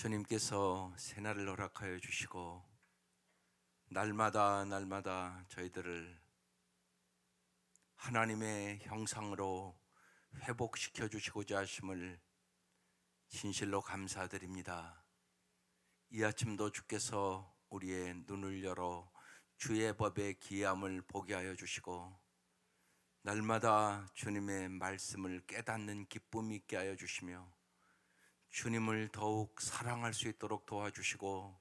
주님께서 새날을 허락하여 주시고 날마다 저희들을 하나님의 형상으로 회복시켜 주시고자 하심을 진실로 감사드립니다. 이 아침도 주께서 우리의 눈을 열어 주의 법의 기이함을 보게 하여 주시고 날마다 주님의 말씀을 깨닫는 기쁨이 있게 하여 주시며 주님을 더욱 사랑할 수 있도록 도와주시고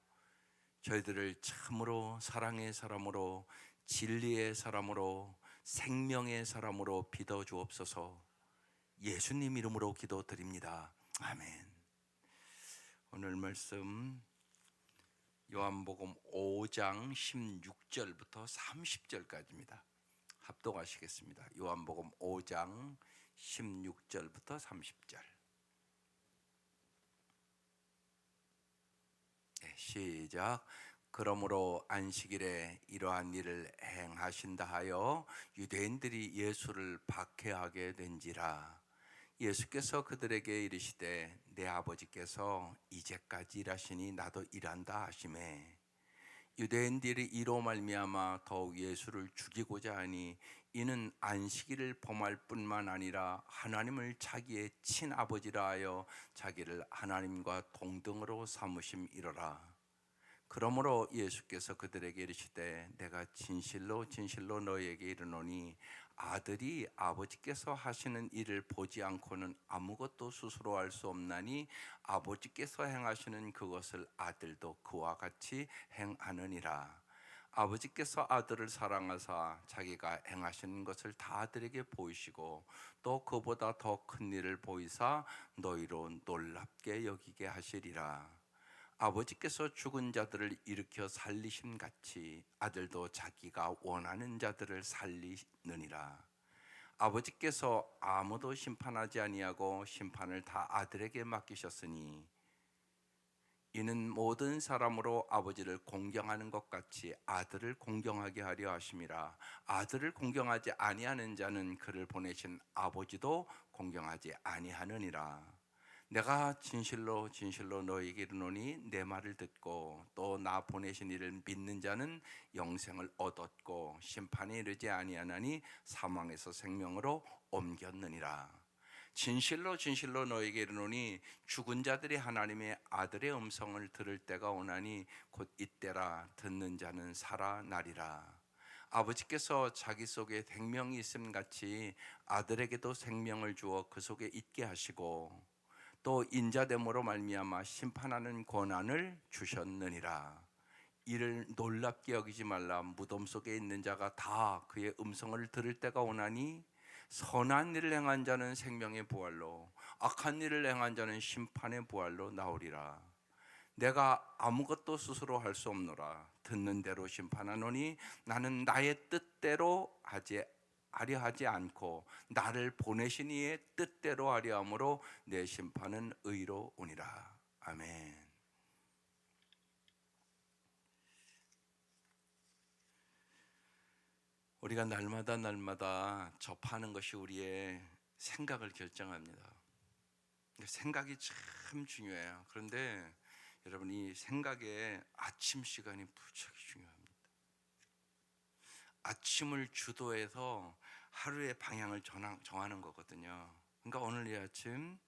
저희들을 참으로 사랑의 사람으로 진리의 사람으로 생명의 사람으로 빚어 주옵소서. 예수님 이름으로 기도드립니다. 아멘. 오늘 말씀 요한복음 5장 16절부터 30절까지입니다. 합독하시겠습니다. 요한복음 5장 16절부터 30절. 시작. 그러므로 안식일에 이러한 일을 행하신다 하여 유대인들이 예수를 박해하게 된지라. 예수께서 그들에게 이르시되 내 아버지께서 이제까지 일하시니 나도 일한다 하시매 유대인들이 이로 말미암아 더욱 예수를 죽이고자 하니 이는 안식일을 범할 뿐만 아니라 하나님을 자기의 친아버지라 하여 자기를 하나님과 동등으로 삼으심이로라. 그러므로 예수께서 그들에게 이르시되 내가 진실로 너희에게 이르노니 아들이 아버지께서 하시는 일을 보지 않고는 아무것도 스스로 할 수 없나니 아버지께서 행하시는 그것을 아들도 그와 같이 행하느니라. 아버지께서 아들을 사랑하사 자기가 행하시는 것을 다 아들에게 보이시고 또 그보다 더 큰 일을 보이사 너희로 놀랍게 여기게 하시리라. 아버지께서 죽은 자들을 일으켜 살리심 같이 아들도 자기가 원하는 자들을 살리느니라. 아버지께서 아무도 심판하지 아니하고 심판을 다 아들에게 맡기셨으니 이는 모든 사람으로 아버지를 공경하는 것 같이 아들을 공경하게 하려 하심이라. 아들을 공경하지 아니하는 자는 그를 보내신 아버지도 공경하지 아니하느니라. 내가 진실로 너희에게 이르노니 내 말을 듣고 또 나 보내신 이를 믿는 자는 영생을 얻었고 심판에 이르지 아니하나니 사망에서 생명으로 옮겼느니라. 진실로 너희에게 이르노니 죽은 자들이 하나님의 아들의 음성을 들을 때가 오나니 곧 이때라. 듣는 자는 살아나리라. 아버지께서 자기 속에 생명이 있음 같이 아들에게도 생명을 주어 그 속에 있게 하시고 또 인자됨으로 말미암아 심판하는 권한을 주셨느니라. 이를 놀랍게 여기지 말라. 무덤 속에 있는 자가 다 그의 음성을 들을 때가 오나니 선한 일을 행한 자는 생명의 부활로 악한 일을 행한 자는 심판의 부활로 나오리라. 내가 아무것도 스스로 할 수 없노라. 듣는 대로 심판하노니 나는 나의 뜻대로 하려 하지 않고 나를 보내신 이의 뜻대로 하려 함으로 내 심판은 의로우니라. 아멘. 우리가 날마다 접하는 것이 우리의 생각을 결정합니다. 생각이 참 중요해요. 그런데 여러분, 이 생각의 아침 시간이 무척 중요합니다. 아침을 주도해서 하루의 방향을 정하는 거거든요. 그러니까 오늘 이 아침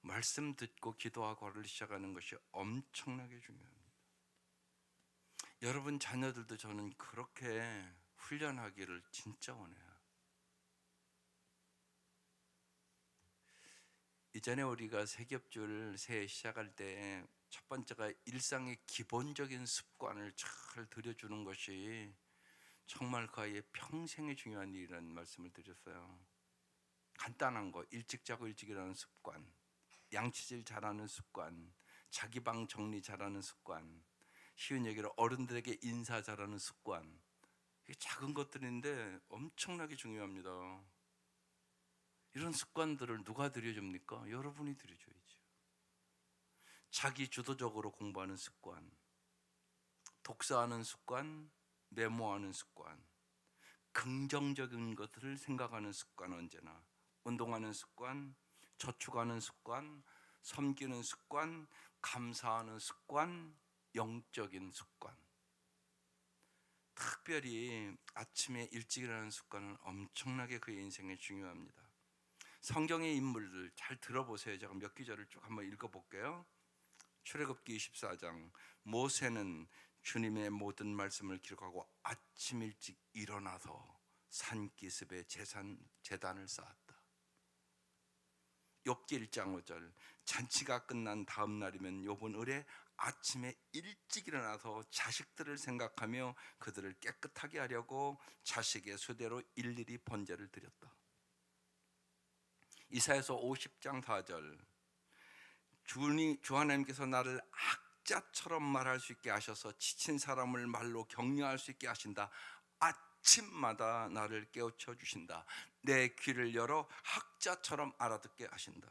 말씀 듣고 기도하고 하루를 시작하는 것이 엄청나게 중요합니다. 여러분 자녀들도 저는 그렇게 훈련하기를 진짜 원해요. 이전에 우리가 세겹줄 새해 시작할 때 첫 번째가 일상의 기본적인 습관을 잘 들여주는 것이 정말 그 아이의 평생에 중요한 일이라는 말씀을 드렸어요. 간단한 거, 일찍 자고 일찍 일어나는 습관, 양치질 잘하는 습관, 자기 방 정리 잘하는 습관, 쉬운 얘기로 어른들에게 인사 잘하는 습관. 이게 작은 것들인데 엄청나게 중요합니다. 이런 습관들을 누가 들여줍니까? 여러분이 들여줘야죠. 자기 주도적으로 공부하는 습관, 독서하는 습관, 메모하는 습관, 긍정적인 것들을 생각하는 습관, 언제나 운동하는 습관, 저축하는 습관, 섬기는 습관, 감사하는 습관, 영적인 습관. 특별히 아침에 일찍 일어나는 습관은 엄청나게 그의 인생에 중요합니다. 성경의 인물들 잘 들어보세요. 제가 몇 기절을 쭉 한번 읽어볼게요. 출애굽기 24장, 모세는 주님의 모든 말씀을 기록하고 아침 일찍 일어나서 산기슭에 제단을 쌓았다. 욥기 1장 5절, 잔치가 끝난 다음 날이면 욥은 을에 아침에 일찍 일어나서 자식들을 생각하며 그들을 깨끗하게 하려고 자식의 수대로 일일이 번제를 드렸다. 이사야서 50장 4절, 주 하나님께서 나를 학자처럼 말할 수 있게 하셔서 지친 사람을 말로 격려할 수 있게 하신다. 아침마다 나를 깨우쳐 주신다. 내 귀를 열어 학자처럼 알아듣게 하신다.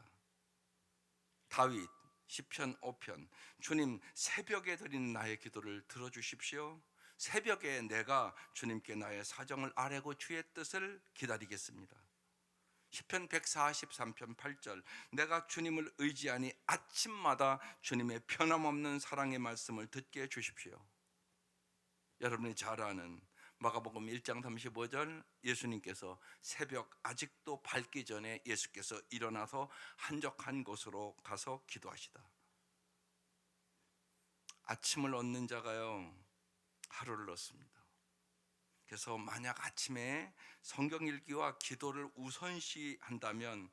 다윗 시편 5편, 주님 새벽에 드리는 나의 기도를 들어주십시오. 새벽에 내가 주님께 나의 사정을 아뢰고 주의 뜻을 기다리겠습니다. 시편 143편 8절, 내가 주님을 의지하니 아침마다 주님의 변함없는 사랑의 말씀을 듣게 해주십시오. 여러분이 잘 아는 마가복음 1장 35절, 예수님께서 새벽 아직도 밝기 전에 예수께서 일어나서 한적한 곳으로 가서 기도하시다. 아침을 얻는 자가요, 하루를 얻습니다. 그래서 만약 아침에 성경 읽기와 기도를 우선시한다면,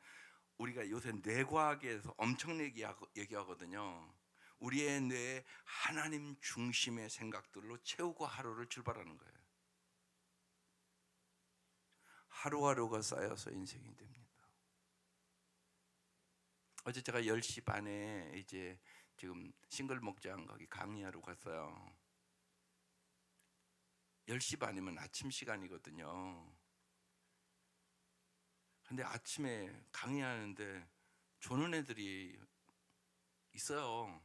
우리가 요새 뇌과학에서 엄청나게 얘기하거든요. 우리의 뇌에 하나님 중심의 생각들로 채우고 하루를 출발하는 거예요. 하루하루가 쌓여서 인생이 됩니다. 어제 제가 10시 반에 이제 지금 싱글 목장 거기 강의하러 갔어요. 10시 반이면 아침 시간이거든요. 근데 아침에 강의하는데 조는 애들이 있어요.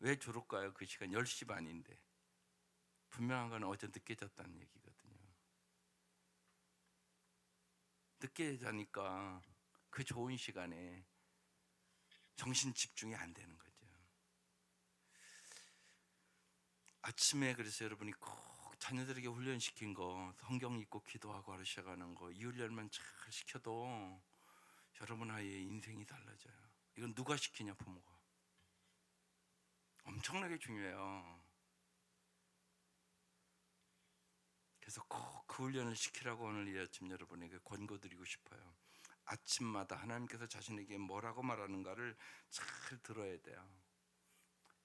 왜 저럴까요? 그 시간 10시 반인데. 분명한 건 어제 늦게 잤다는 얘기거든요. 늦게 자니까 그 좋은 시간에 정신 집중이 안 되는 거죠. 아침에 그래서 여러분이 꼭 자녀들에게 훈련시킨 거, 성경 읽고 기도하고 하루 시작하는 거, 이 훈련만 잘 시켜도 여러분 아이의 인생이 달라져요. 이건 누가 시키냐? 부모가. 엄청나게 중요해요. 그래서 꼭 그 훈련을 시키라고 오늘 이 아침 여러분에게 권고드리고 싶어요. 아침마다 하나님께서 자신에게 뭐라고 말하는가를 잘 들어야 돼요.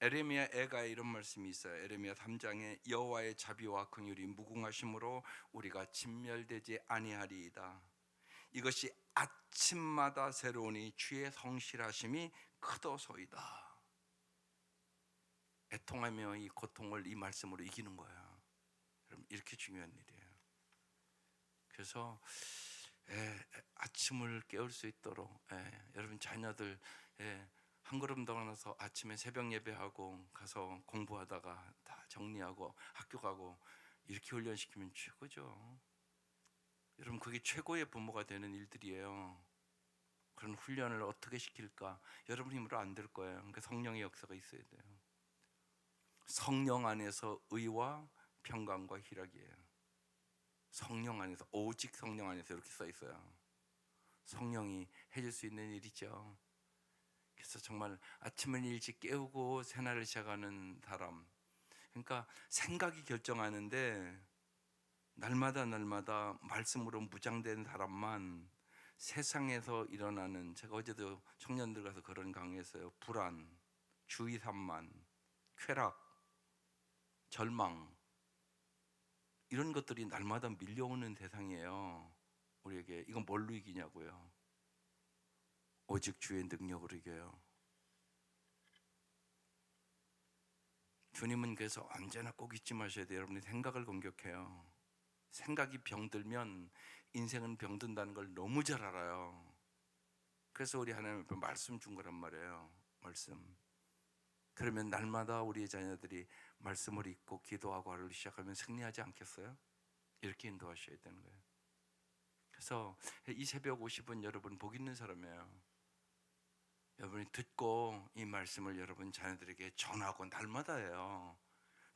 에레미야 애가에 이런 말씀이 있어요. 에레미야 3장에 여호와의 자비와 긍휼이 무궁하심으로 우리가 진멸되지 아니하리이다. 이것이 아침마다 새로우니 주의 성실하심이 크도소이다. 애통하며 이 고통을 이 말씀으로 이기는 거야. 여러분, 이렇게 중요한 일이에요. 그래서 아침을 깨울 수 있도록 여러분 자녀들 한 걸음 더 나서 아침에 새벽 예배하고 가서 공부하다가 다 정리하고 학교 가고 이렇게 훈련시키면 최고죠. 여러분, 그게 최고의 부모가 되는 일들이에요. 그런 훈련을 어떻게 시킬까? 여러분 힘으로 안 될 거예요. 그러니까 성령의 역사가 있어야 돼요. 성령 안에서 의와 평강과 희락이에요. 성령 안에서, 오직 성령 안에서 이렇게 써 있어요. 성령이 해줄 수 있는 일이죠. 그래서 정말 아침을 일찍 깨우고 새날을 시작하는 사람, 그러니까 생각이 결정하는데 날마다 말씀으로 무장된 사람만 세상에서 일어나는, 제가 어제도 청년들 가서 그런 강의했어요. 불안, 주의 산만, 쾌락, 절망, 이런 것들이 날마다 밀려오는 세상이에요. 우리에게 이건 뭘로 이기냐고요? 오직 주의 능력으로 이겨요. 주님은 그래서 언제나 꼭 잊지 마셔야 돼요. 여러분이 생각을 공격해요. 생각이 병들면 인생은 병든다는 걸 너무 잘 알아요. 그래서 우리 하나님 앞에 말씀 준 거란 말이에요. 말씀. 그러면 날마다 우리의 자녀들이 말씀을 읽고 기도하고 하루를 시작하면 승리하지 않겠어요? 이렇게 인도하셔야 되는 거예요. 그래서 이 새벽 50분 여러분 복 있는 사람이에요. 여러분이 듣고 이 말씀을 여러분 자녀들에게 전하고 날마다 해요.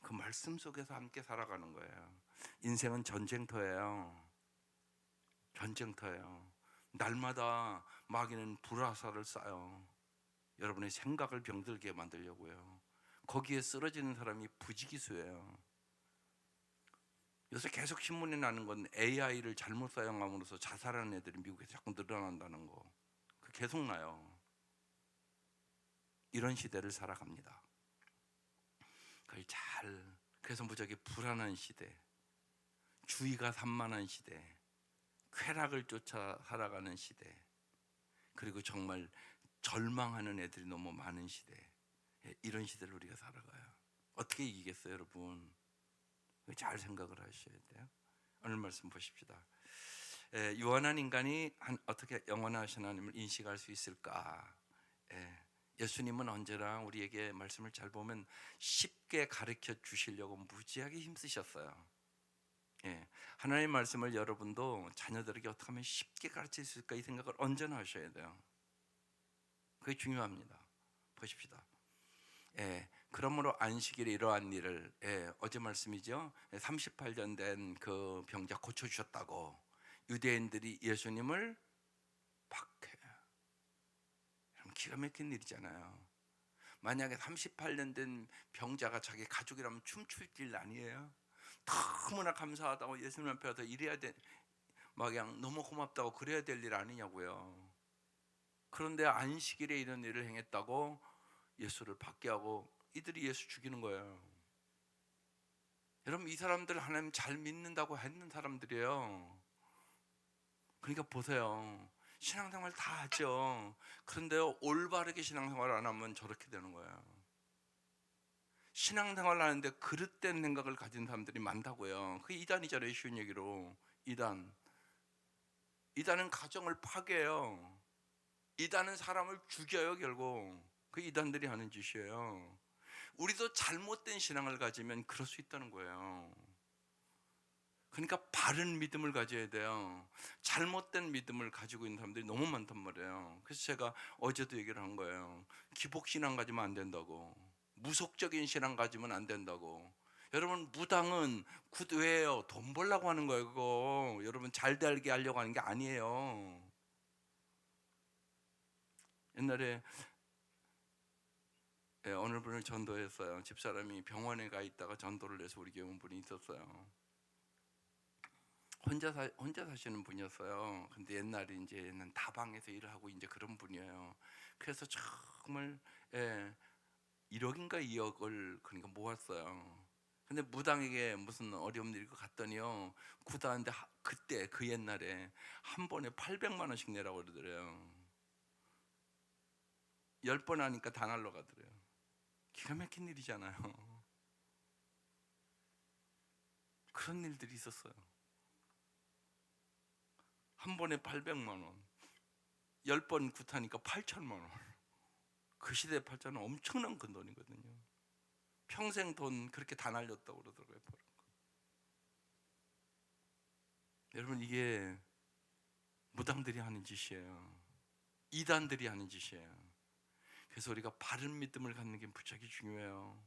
그 말씀 속에서 함께 살아가는 거예요. 인생은 전쟁터예요. 전쟁터예요. 날마다 마귀는 불화살을 쏴요. 여러분의 생각을 병들게 만들려고요. 거기에 쓰러지는 사람이 부지기수예요. 요새 계속 신문에 나는 건 AI를 잘못 사용함으로써 자살하는 애들이 미국에 자꾸 늘어난다는 거. 그 계속 나요. 이런 시대를 살아갑니다. 그래서 무지하게 불안한 시대, 주의가 산만한 시대, 쾌락을 쫓아 살아가는 시대, 그리고 정말 절망하는 애들이 너무 많은 시대, 이런 시대를 우리가 살아가요. 어떻게 이기겠어요, 여러분? 잘 생각을 하셔야 돼요. 오늘 말씀 보십시다. 유한한 인간이 어떻게 영원하신 하나님을 인식할 수 있을까? 예수님은 언제나 우리에게 말씀을 잘 보면 쉽게 가르쳐 주시려고 무지하게 힘쓰셨어요. 하나님의 말씀을 여러분도 자녀들에게 어떻게 하면 쉽게 가르칠 수 있을까 이 생각을 언제나 하셔야 돼요. 그게 중요합니다. 보십시다. 그러므로 안식일에 이러한 일을, 어제 말씀이죠. 38년 된 그 병자 고쳐주셨다고 유대인들이 예수님을 박해요. 기가 막힌 일이잖아요. 만약에 38년 된 병자가 자기 가족이라면 춤출 일 아니에요? 너무나 감사하다고 예수님 앞에 와서 이래야 돼, 막 그냥 너무 고맙다고 그래야 될 일 아니냐고요. 그런데 안식일에 이런 일을 행했다고 예수를 받게 하고 이들이 예수 죽이는 거예요. 여러분, 이 사람들 하나님 잘 믿는다고 했는 사람들이에요. 그러니까 보세요. 신앙생활 다 하죠. 그런데 올바르게 신앙생활 안 하면 저렇게 되는 거예요. 신앙생활을 하는데 그릇된 생각을 가진 사람들이 많다고요. 그게 이단이잖아요. 쉬운 얘기로. 이단은 가정을 파괴해요. 이단은 사람을 죽여요. 결국 그 이단들이 하는 짓이에요. 우리도 잘못된 신앙을 가지면 그럴 수 있다는 거예요. 그러니까 바른 믿음을 가져야 돼요. 잘못된 믿음을 가지고 있는 사람들이 너무 많단 말이에요. 그래서 제가 어제도 얘기를 한 거예요. 기복신앙 가지면 안 된다고, 무속적인 신앙 가지면 안 된다고. 여러분, 무당은 왜요? 돈 벌려고 하는 거예요. 그거 여러분 잘 되게 하려고 하는 게 아니에요. 옛날에 어느 분을 전도했어요. 집사람이 병원에 가 있다가 전도를 해서 우리 교회 온 분이 있었어요. 혼자 사시는 분이었어요. 근데 옛날에 이제는 다방에서 일을 하고 이제 그런 분이에요. 그래서 정말 1억인가 2억을 그러니까 모았어요. 근데 무당에게 무슨 어려운 일이 갔더니요, 구다는데 그때 그 옛날에 한 번에 800만 원씩 내라고 그러더래요. 10번 하니까 다 날라가더래요. 기가 막힌 일이잖아요. 그런 일들이 있었어요. 한 번에 800만 원, 10번 굿하니까 8천만 원. 그 시대 8천은 엄청난 큰 돈이거든요. 평생 돈 그렇게 다 날렸다고 그러더라고요. 여러분, 이게 무당들이 하는 짓이에요. 이단들이 하는 짓이에요. 그래서 우리가 바른 믿음을 갖는 게 무척이 중요해요.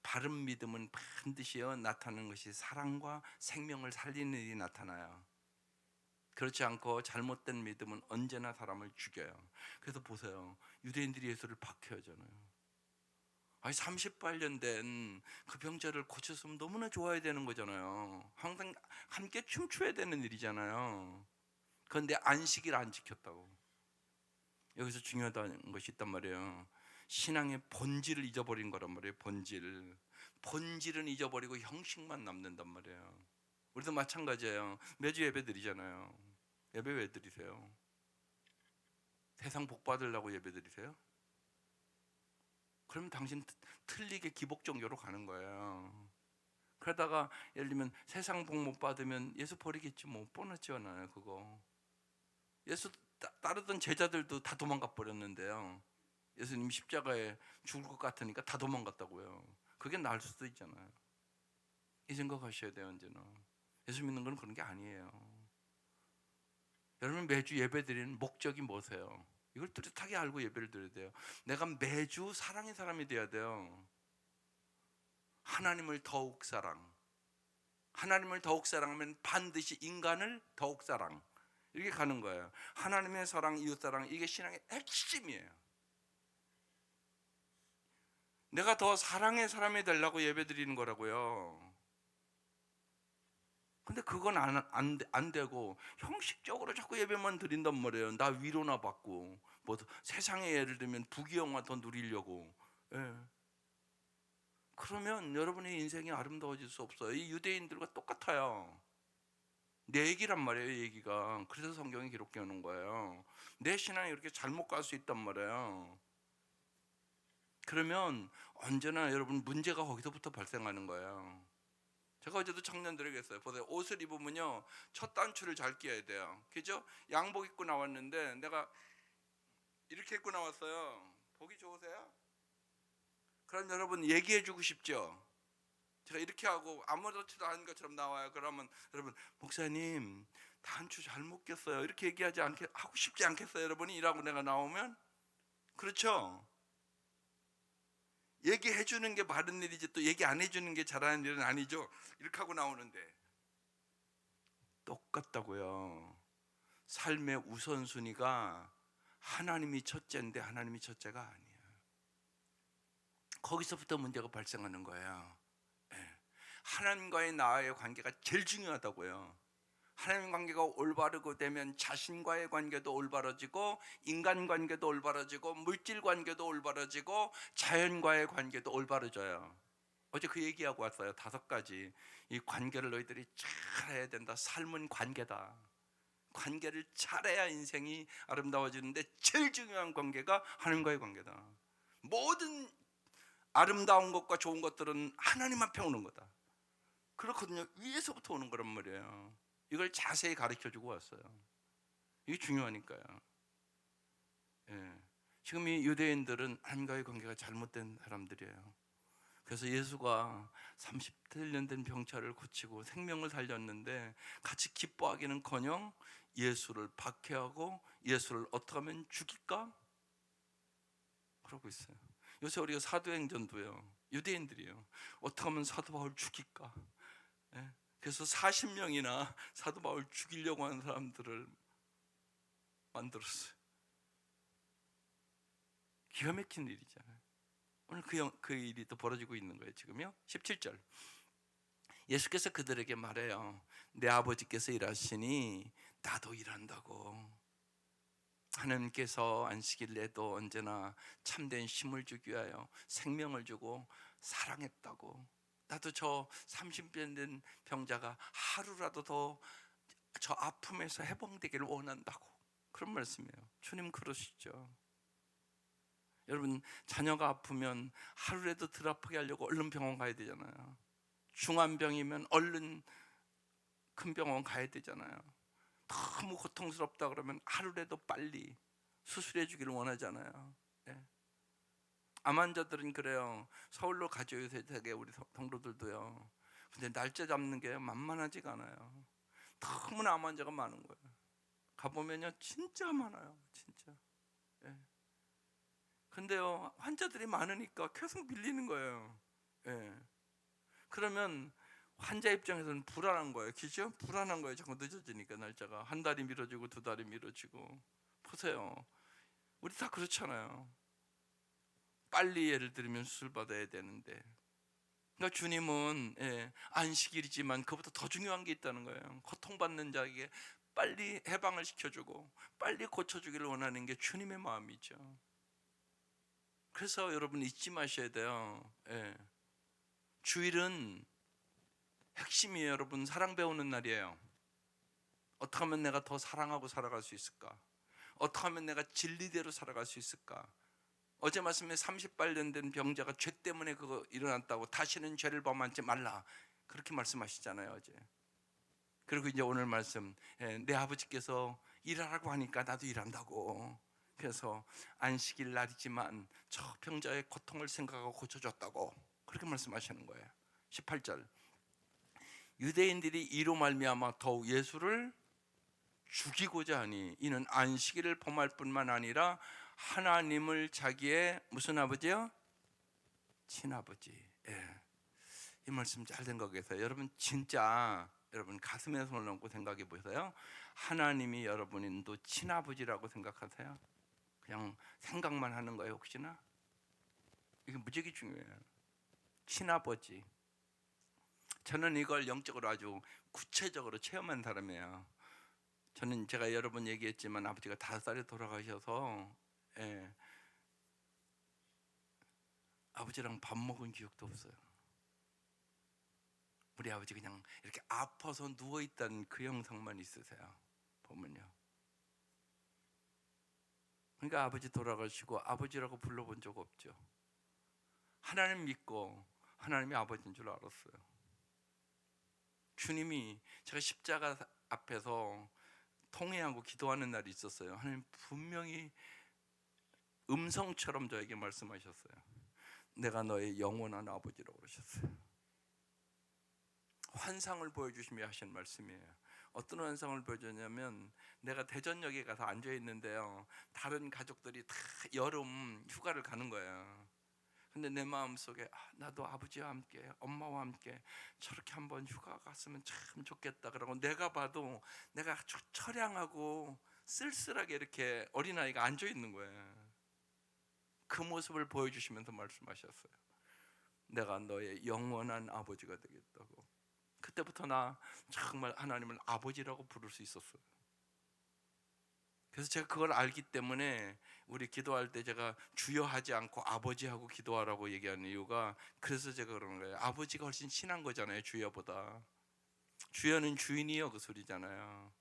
바른 믿음은 반드시요 나타나는 것이 사랑과 생명을 살리는 일이 나타나요. 그렇지 않고 잘못된 믿음은 언제나 사람을 죽여요. 그래서 보세요. 유대인들이 예수를 박해하잖아요. 아니 38년 된 그 병자를 고쳤으면 너무나 좋아야 되는 거잖아요. 항상 함께 춤춰야 되는 일이잖아요. 그런데 안식일 안 지켰다고. 여기서 중요하다는 것이 있단 말이에요. 신앙의 본질을 잊어버린 거란 말이에요. 본질은 잊어버리고 형식만 남는단 말이에요. 우리도 마찬가지예요. 매주 예배 드리잖아요. 예배 왜 드리세요? 세상 복 받으려고 예배 드리세요? 그러면 당신 틀리게 기복 종교로 가는 거예요. 그러다가 예를 들면 세상 복 못 받으면 예수 버리겠지 뭐, 뻔하지 않아요 그거. 예수 따르던 제자들도 다 도망가 버렸는데요. 예수님 십자가에 죽을 것 같으니까 다 도망갔다고요. 그게 나을 수도 있잖아요. 이 생각하셔야 돼요. 언제나 예수 믿는 건 그런 게 아니에요. 여러분 매주 예배 드리는 목적이 뭐세요? 이걸 뚜렷하게 알고 예배를 드려야 돼요. 내가 매주 사랑의 사람이 돼야 돼요. 하나님을 더욱 사랑. 하나님을 더욱 사랑하면 반드시 인간을 더욱 사랑. 이렇게 가는 거예요. 하나님의 사랑, 이웃 사랑, 이게 신앙의 핵심이에요. 내가 더 사랑의 사람이 되려고 예배 드리는 거라고요. 근데 그건 안 되고 형식적으로 자꾸 예배만 드린단 말이에요. 나 위로나 받고 뭐 세상에 예를 들면 부귀영화 더 누리려고. 예. 그러면 여러분의 인생이 아름다워질 수 없어요. 이 유대인들과 똑같아요. 내 얘기란 말이에요, 얘기가. 그래서 성경이 기록해 놓은 거예요. 내 신앙이 이렇게 잘못 갈 수 있단 말이에요. 그러면 언제나 여러분 문제가 거기서부터 발생하는 거예요. 제가 어제도 청년들에게 했어요. 보세요. 옷을 입으면요, 첫 단추를 잘 끼워야 돼요. 그죠? 양복 입고 나왔는데 내가 이렇게 입고 나왔어요. 보기 좋으세요? 그럼 여러분 얘기해 주고 싶죠? 제가 이렇게 하고 아무렇지도 않은 것처럼 나와요. 그러면 여러분, 목사님 단추 잘못 꼈어요. 이렇게 얘기하지 않게 하고 싶지 않겠어요, 여러분이? 이라고 내가 나오면? 그렇죠? 얘기해 주는 게 바른 일이지 또 얘기 안 해주는 게 잘하는 일은 아니죠. 이렇게 하고 나오는데 똑같다고요. 삶의 우선순위가 하나님이 첫째인데 하나님이 첫째가 아니에요. 거기서부터 문제가 발생하는 거예요. 예. 하나님과의 나와의 관계가 제일 중요하다고요. 하나님 관계가 올바르고 되면 자신과의 관계도 올바라지고 인간 관계도 올바라지고 물질 관계도 올바라지고 자연과의 관계도 올바라져요. 어제 그 얘기하고 왔어요. 5가지 이 관계를 너희들이 잘해야 된다. 삶은 관계다. 관계를 잘해야 인생이 아름다워지는데 제일 중요한 관계가 하나님과의 관계다. 모든 아름다운 것과 좋은 것들은 하나님 앞에 오는 거다. 그렇거든요. 위에서부터 오는 거란 말이에요. 이걸 자세히 가르쳐주고 왔어요. 이게 중요하니까요. 예. 지금 이 유대인들은 하나님과의 관계가 잘못된 사람들이에요. 그래서 예수가 30년 된 병자를 고치고 생명을 살렸는데 같이 기뻐하기는커녕 예수를 박해하고 예수를 어떻게 하면 죽일까? 그러고 있어요. 요새 우리가 사도행전도요, 유대인들이요, 어떻게 하면 사도 바울 죽일까? 예? 그래서 40명이나 사도 바울 죽이려고 하는 사람들을 만들었어요. 기가 막힌 일이잖아요. 오늘 그 일이 또 벌어지고 있는 거예요. 지금요. 17절 예수께서 그들에게 말해요. 내 아버지께서 일하시니 나도 일한다고. 하나님께서 안식일 내도 언제나 참된 힘을 주기 위하여 생명을 주고 사랑했다고. 나도 저 30년 된 병자가 하루라도 더 저 아픔에서 해방되기를 원한다고. 그런 말씀이에요. 주님 그러시죠. 여러분, 자녀가 아프면 하루라도 덜 아프게 하려고 얼른 병원 가야 되잖아요. 중한 병이면 얼른 큰 병원 가야 되잖아요. 너무 고통스럽다 그러면 하루라도 빨리 수술해 주기를 원하잖아요. 예. 암 환자들은 그래요. 서울로 가줘요. 되게 우리 성도들도요. 근데 날짜 잡는 게 만만하지가 않아요. 너무나 암 환자가 많은 거예요. 가보면요 진짜 많아요. 진짜. 예. 근데요 환자들이 많으니까 계속 밀리는 거예요. 예. 그러면 환자 입장에서는 불안한 거예요. 그죠? 불안한 거예요. 자꾸 늦어지니까 날짜가 한 달이 미뤄지고 2달이 미뤄지고. 보세요. 우리 다 그렇잖아요. 빨리 예를 들면 수술 받아야 되는데. 그러니까 주님은 안식일이지만 그보다 더 중요한 게 있다는 거예요. 고통받는 자에게 빨리 해방을 시켜주고 빨리 고쳐주기를 원하는 게 주님의 마음이죠. 그래서 여러분 잊지 마셔야 돼요. 주일은 핵심이에요. 여러분 사랑 배우는 날이에요. 어떻게 하면 내가 더 사랑하고 살아갈 수 있을까? 어떻게 하면 내가 진리대로 살아갈 수 있을까? 어제 말씀에 38년 된 병자가 죄 때문에 그거 일어났다고 다시는 죄를 범하지 말라 그렇게 말씀하시잖아요 어제. 그리고 이제 오늘 말씀 내 아버지께서 일하라고 하니까 나도 일한다고. 그래서 안식일 날이지만 저 병자의 고통을 생각하고 고쳐줬다고 그렇게 말씀하시는 거예요. 18절 유대인들이 이로 말미암아 더욱 예수를 죽이고자 하니 이는 안식일을 범할 뿐만 아니라 하나님을 자기의 무슨 아버지요? 친아버지. 예. 이 말씀 잘 생각해서 여러분 진짜 여러분 가슴에 손을 얹고 생각해 보세요. 하나님이 여러분도 친아버지라고 생각하세요? 그냥 생각만 하는 거예요 혹시나? 이게 무지하게 중요해요. 친아버지. 저는 이걸 영적으로 아주 구체적으로 체험한 사람이에요. 저는 제가 여러 번 얘기했지만 아버지가 5살에 돌아가셔서 예, 아버지랑 밥 먹은 기억도 없어요. 우리 아버지 그냥 이렇게 아파서 누워있다는 그 영상만 있으세요 보면요. 그러니까 아버지 돌아가시고 아버지라고 불러본 적 없죠. 하나님 믿고 하나님이 아버지인 줄 알았어요. 주님이 제가 십자가 앞에서 통회하고 기도하는 날이 있었어요. 하나님 분명히 음성처럼 저에게 말씀하셨어요. 내가 너의 영원한 아버지라고 그러셨어요. 환상을 보여주시며 하신 말씀이에요. 어떤 환상을 보여줬냐면 내가 대전역에 가서 앉아 있는데요, 다른 가족들이 다 여름 휴가를 가는 거예요. 근데 내 마음속에 나도 아버지와 함께 엄마와 함께 저렇게 한번 휴가 갔으면 참 좋겠다. 그러고 내가 봐도 내가 아주 처량하고 쓸쓸하게 이렇게 어린아이가 앉아 있는 거예요. 그 모습을 보여주시면서 말씀하셨어요. 내가 너의 영원한 아버지가 되겠다고. 그때부터 나 정말 하나님을 아버지라고 부를 수 있었어요. 그래서 제가 그걸 알기 때문에 우리 기도할 때 제가 주여 하지 않고 아버지하고 기도하라고 얘기하는 이유가 그래서 제가 그러는 거예요. 아버지가 훨씬 친한 거잖아요, 주여보다. 주여는 주인이요 그 소리잖아요.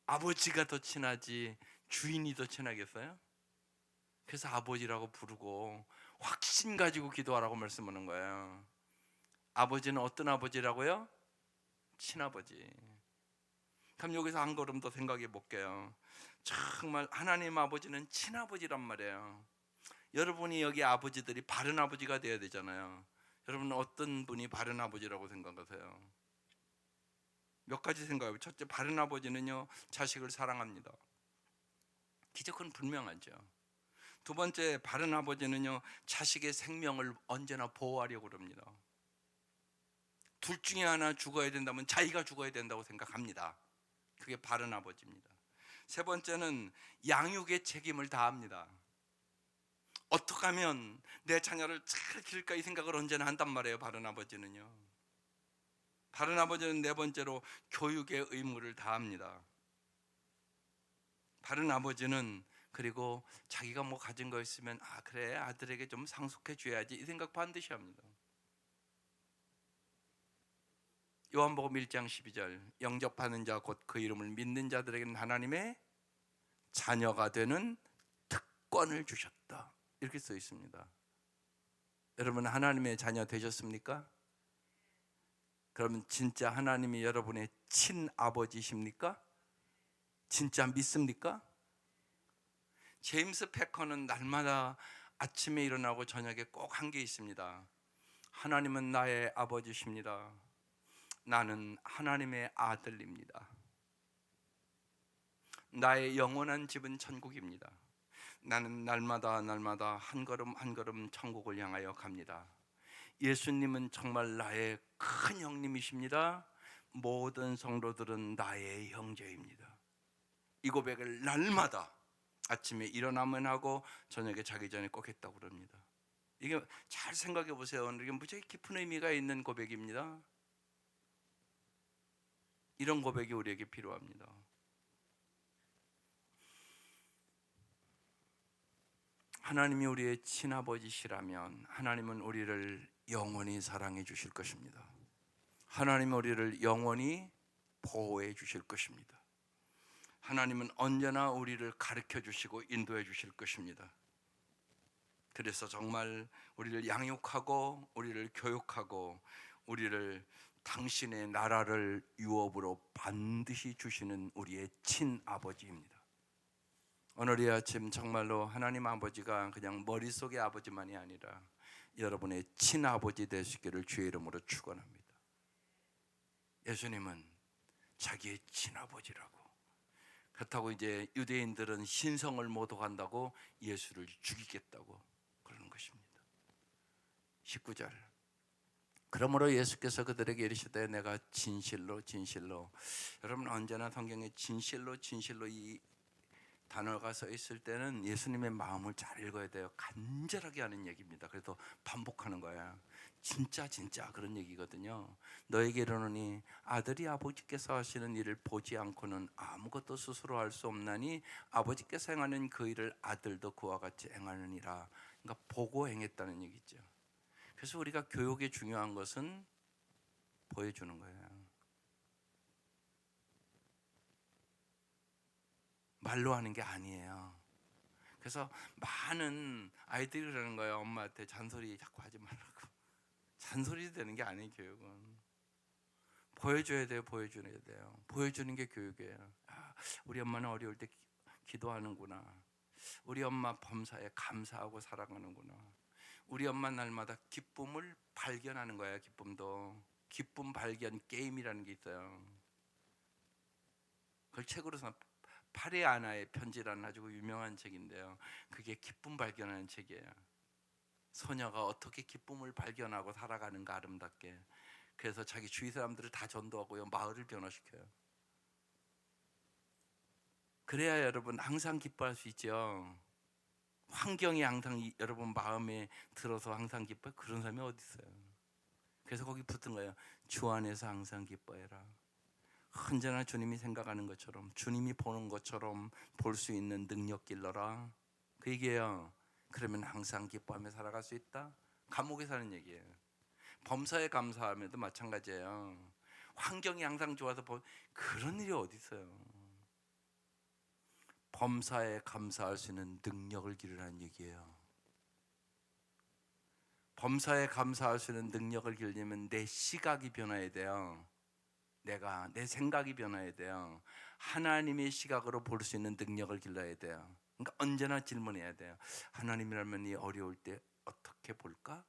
아버지가 더 친하지 주인이 더 친하겠어요? 그래서 아버지라고 부르고 확신 가지고 기도하라고 말씀하는 거예요. 아버지는 어떤 아버지라고요? 친아버지. 그럼 여기서 한 걸음 더 생각해 볼게요. 정말 하나님 아버지는 친아버지란 말이에요. 여러분이 여기 아버지들이 바른 아버지가 되어야 되잖아요. 여러분은 어떤 분이 바른 아버지라고 생각하세요? 몇 가지 생각해요. 첫째, 바른 아버지는요 자식을 사랑합니다. 기적은 분명하죠. 두 번째, 바른 아버지는요 자식의 생명을 언제나 보호하려고 합니다. 둘 중에 하나 죽어야 된다면 자기가 죽어야 된다고 생각합니다. 그게 바른 아버지입니다. 세 번째는 양육의 책임을 다합니다. 어떻게 하면 내 자녀를 잘 기를까 이 생각을 언제나 한단 말이에요. 바른 아버지는요. 바른 아버지는 네 번째로 교육의 의무를 다합니다. 바른 아버지는 그리고 자기가 뭐 가진 거 있으면 그래 아들에게 좀 상속해 줘야지 이 생각 반드시 합니다. 요한복음 1장 12절 영접하는 자 곧 그 이름을 믿는 자들에게는 하나님의 자녀가 되는 특권을 주셨다 이렇게 써 있습니다. 여러분 하나님의 자녀 되셨습니까? 그러면 진짜 하나님이 여러분의 친아버지십니까? 진짜 믿습니까? 제임스 패커는 날마다 아침에 일어나고 저녁에 꼭 한 게 있습니다. 하나님은 나의 아버지십니다. 나는 하나님의 아들입니다. 나의 영원한 집은 천국입니다. 나는 날마다 한 걸음 한 걸음 천국을 향하여 갑니다. 예수님은 정말 나의 큰 형님이십니다. 모든 성도들은 나의 형제입니다. 이 고백을 날마다 아침에 일어나면 하고 저녁에 자기 전에 꼭 했다고 그럽니다. 이게 잘 생각해 보세요. 이게 무지하게 깊은 의미가 있는 고백입니다. 이런 고백이 우리에게 필요합니다. 하나님이 우리의 친아버지시라면 하나님은 우리를 영원히 사랑해 주실 것입니다. 하나님은 우리를 영원히 보호해 주실 것입니다. 하나님은 언제나 우리를 가르쳐 주시고 인도해 주실 것입니다. 그래서 정말 우리를 양육하고 우리를 교육하고 우리를 당신의 나라를 유업으로 반드시 주시는 우리의 친아버지입니다. 오늘 이 아침 정말로 하나님 아버지가 그냥 머릿속의 아버지만이 아니라 여러분의 친아버지 되시기를 주의 이름으로 축원합니다. 예수님은 자기의 친아버지라고 그렇다고 이제 유대인들은 신성을 모독한다고 예수를 죽이겠다고 그러는 것입니다. 19절. 그러므로 예수께서 그들에게 이르시되 내가 진실로 진실로, 여러분 언제나 성경에 진실로 진실로 이 단어가 써 있을 때는 예수님의 마음을 잘 읽어야 돼요. 간절하게 하는 얘기입니다. 그래서 반복하는 거야. 진짜 진짜 그런 얘기거든요. 너에게 이르노니 아들이 아버지께서 하시는 일을 보지 않고는 아무것도 스스로 할 수 없나니 아버지께서 행하는 그 일을 아들도 그와 같이 행하느니라. 그러니까 보고 행했다는 얘기죠. 그래서 우리가 교육에 중요한 것은 보여주는 거예요. 말로 하는 게 아니에요. 그래서 많은 아이들이 그러는 거예요. 엄마한테 잔소리 자꾸 하지 말라고. 잔소리 되는 게 아니에요. 교육은 보여줘야 돼요. 보여줘야 돼요. 보여주는 게 교육이에요. 아, 우리 엄마는 어려울 때 기도하는구나. 우리 엄마 범사에 감사하고 살아가는구나. 우리 엄마 날마다 기쁨을 발견하는 거예요. 기쁨도 기쁨 발견 게임이라는 게 있어요. 그걸 책으로 써. 파리아나의 편지라는 아주 유명한 책인데요. 그게 기쁨 발견하는 책이에요. 소녀가 어떻게 기쁨을 발견하고 살아가는가 아름답게. 그래서 자기 주위 사람들을 다 전도하고요. 마을을 변화시켜요. 그래야 여러분 항상 기뻐할 수 있죠. 환경이 항상 여러분 마음에 들어서 항상 기뻐요. 그런 사람이 어디 있어요. 그래서 거기 붙은 거예요. 주 안에서 항상 기뻐해라. 언제나 주님이 생각하는 것처럼, 주님이 보는 것처럼 볼 수 있는 능력 길러라. 그 얘기예요. 그러면 항상 기뻐하며 살아갈 수 있다. 감옥에 사는 얘기예요. 범사에 감사하면도 마찬가지예요. 환경이 항상 좋아서 그런 일이 어디 있어요. 범사에 감사할 수 있는 능력을 기르라는 얘기예요. 범사에 감사할 수 있는 능력을 기르려면 내 시각이 변화해야 돼요. 내 생각이 변화해야 돼요. 하나님의 시각으로 볼 수 있는 능력을 길러야 돼요. 그러니까 언제나 질문해야 돼요. 하나님이라면 이 어려울 때 어떻게 볼까?